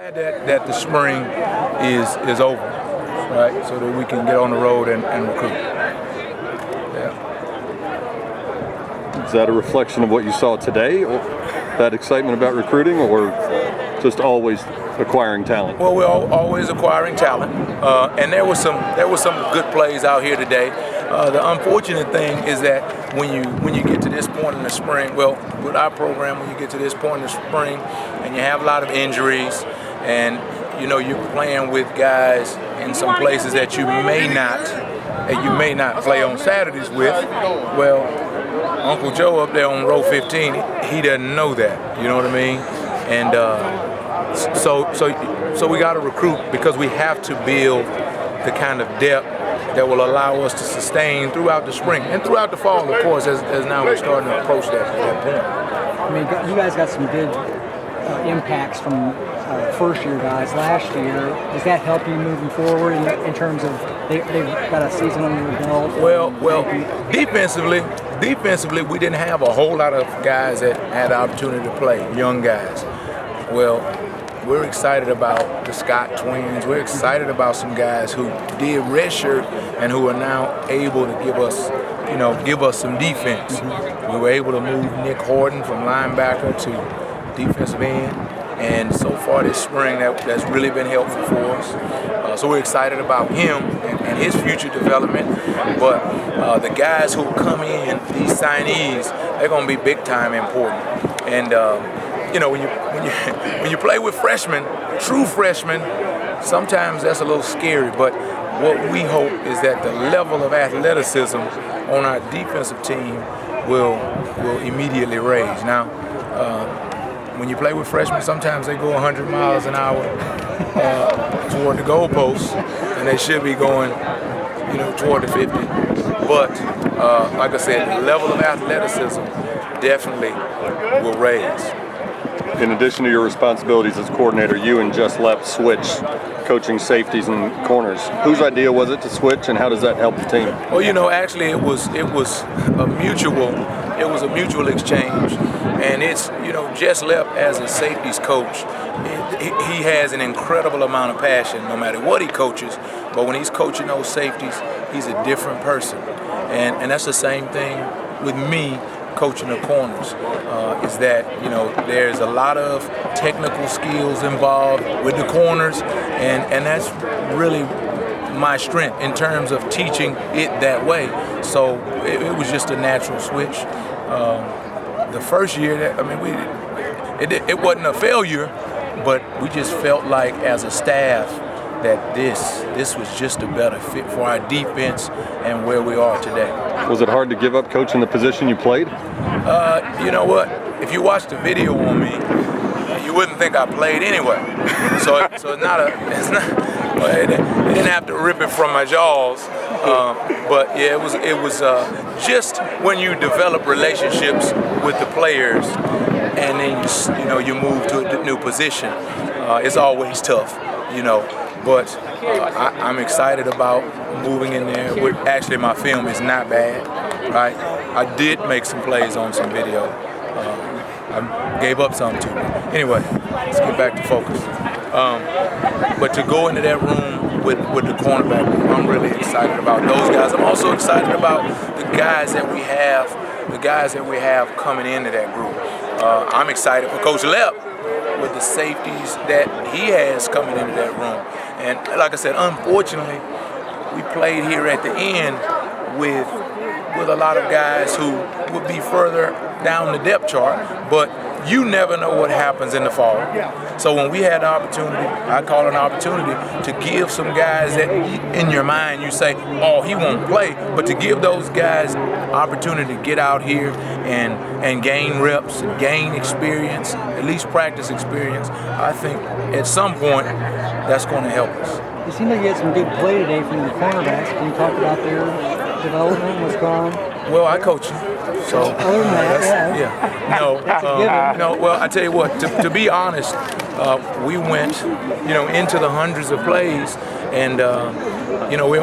Glad that the spring is over, right? So that we can get on the road and recruit. Yeah. Is that a reflection of what you saw today, or that excitement about recruiting, or just always acquiring talent? Well, we're always acquiring talent, and there was some good plays out here today. The unfortunate thing is that when you get to this point in the spring, well, with our program, when you get to this point in the spring, and you have a lot of injuries, and you're playing with guys in some places that you may not play on Saturdays with. Well, Uncle Joe up there on row 15, he doesn't know that. You know what I mean? And so we got to recruit, because we have to build the kind of depth that will allow us to sustain throughout the spring and throughout the fall, of course, as now we're starting to approach that point. I mean, you guys got some good impacts from first-year guys last year. Does that help you moving forward in terms of they've got a season under their belt? Well, defensively, we didn't have a whole lot of guys that had the opportunity to play, young guys. Well, we're excited about the Scott twins. We're excited about some guys who did redshirt and who are now able to give us some defense. We were able to move Nick Horton from linebacker to defensive end, and so far this spring that's really been helpful for us. So we're excited about him and his future development. But the guys who come in, these signees, they're going to be big time important. And when you play with freshmen, true freshmen, sometimes that's a little scary. But what we hope is that the level of athleticism on our defensive team will immediately raise. Now, when you play with freshmen, sometimes they go 100 miles an hour toward the goalposts, and they should be going, toward the 50. But like I said, the level of athleticism definitely will raise. In addition to your responsibilities as coordinator, you and Jess Lepp switched coaching safeties and corners. Whose idea was it to switch, and how does that help the team? Well, actually, it was a mutual exchange, and it's Jess Lepp as a safeties coach, he has an incredible amount of passion no matter what he coaches. But when he's coaching those safeties, he's a different person, and that's the same thing with me. Coaching the corners is that there's a lot of technical skills involved with the corners, and that's really my strength in terms of teaching it that way. So it was just a natural switch. The first year, it wasn't a failure, but we just felt like as a staff that this was just a better fit for our defense and where we are today. Was it hard to give up coaching the position you played? You know what? If you watch the video on me, you wouldn't think I played anyway. So it's not. They didn't have to rip it from my jaws. But yeah, it was just when you develop relationships with the players, and then you move to a new position. It's always tough, But I'm excited about moving in there. Actually, my film is not bad, right? I did make some plays on some video. I gave up some too. Anyway, let's get back to focus. But to go into that room with the cornerback, I'm really excited about those guys. I'm also excited about the guys that we have coming into that group. I'm excited for Coach Lepp with the safeties that he has coming into that room. And like I said, unfortunately, we played here at the end with a lot of guys who would be further down the depth chart, but you never know what happens in the fall. So when we had the opportunity, I call it an opportunity to give some guys that in your mind you say, oh, he won't play, but to give those guys opportunity to get out here and gain reps, gain experience, at least practice experience. I think at some point that's going to help us. It seemed like you had some good play today from the cornerbacks. Can you talk about their development, what's going on? Well, I coach them. So other than that, no. Well, I tell you what. To be honest, we went, into the hundreds of plays, and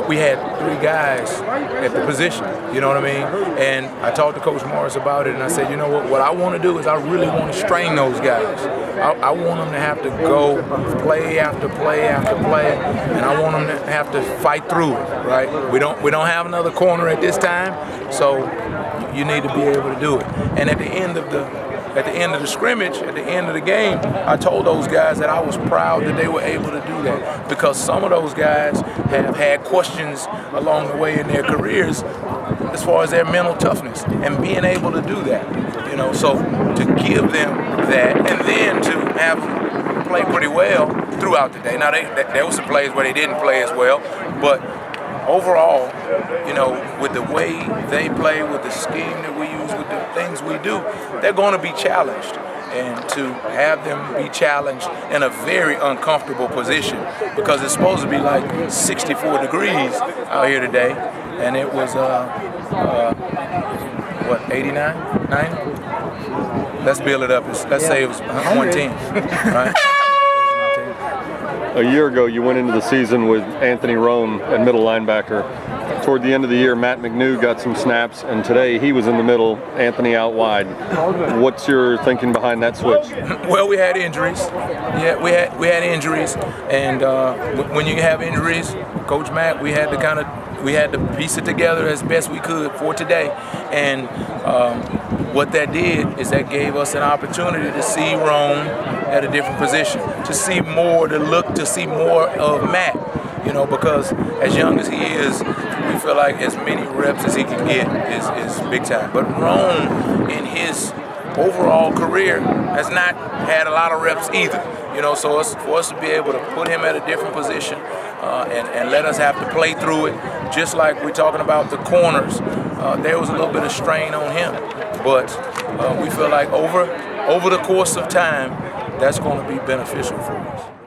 we had 3 guys at the position. You know what I mean? And I talked to Coach Morris about it, and I said, you know what I want to do is I really want to strain those guys. I want them to have to go play after play after play, and I want them to have to fight through it. Right? We don't have another corner at this time, so you need to be able to do it. And at the end of the scrimmage, at the end of the game, I told those guys that I was proud that they were able to do that, because some of those guys have had questions along the way in their careers as far as their mental toughness and being able to do that. So to give them that, and then to have them play pretty well throughout the day. Now there were some plays where they didn't play as well, but overall, with the way they play, with the scheme that we use, with the things we do, they're going to be challenged. And to have them be challenged in a very uncomfortable position, because it's supposed to be like 64 degrees out here today, and it was, 89, 90? Let's build it up. Let's say it was 110, right? A year ago, you went into the season with Anthony Roan at middle linebacker. Toward the end of the year, Matt McNew got some snaps, and today he was in the middle, Anthony out wide. What's your thinking behind that switch? Well, we had injuries. Yeah, we had injuries, and when you have injuries, Coach Matt, we had to piece it together as best we could for today. And what that did is that gave us an opportunity to see Roan at a different position, to see more of Matt. Because as young as he is, we feel like as many reps as he can get is big time. But Roan, in his overall career, has not had a lot of reps either. So for us to be able to put him at a different position and let us have to play through it, just like we're talking about the corners, there was a little bit of strain on him. But we feel like over the course of time, that's going to be beneficial for us.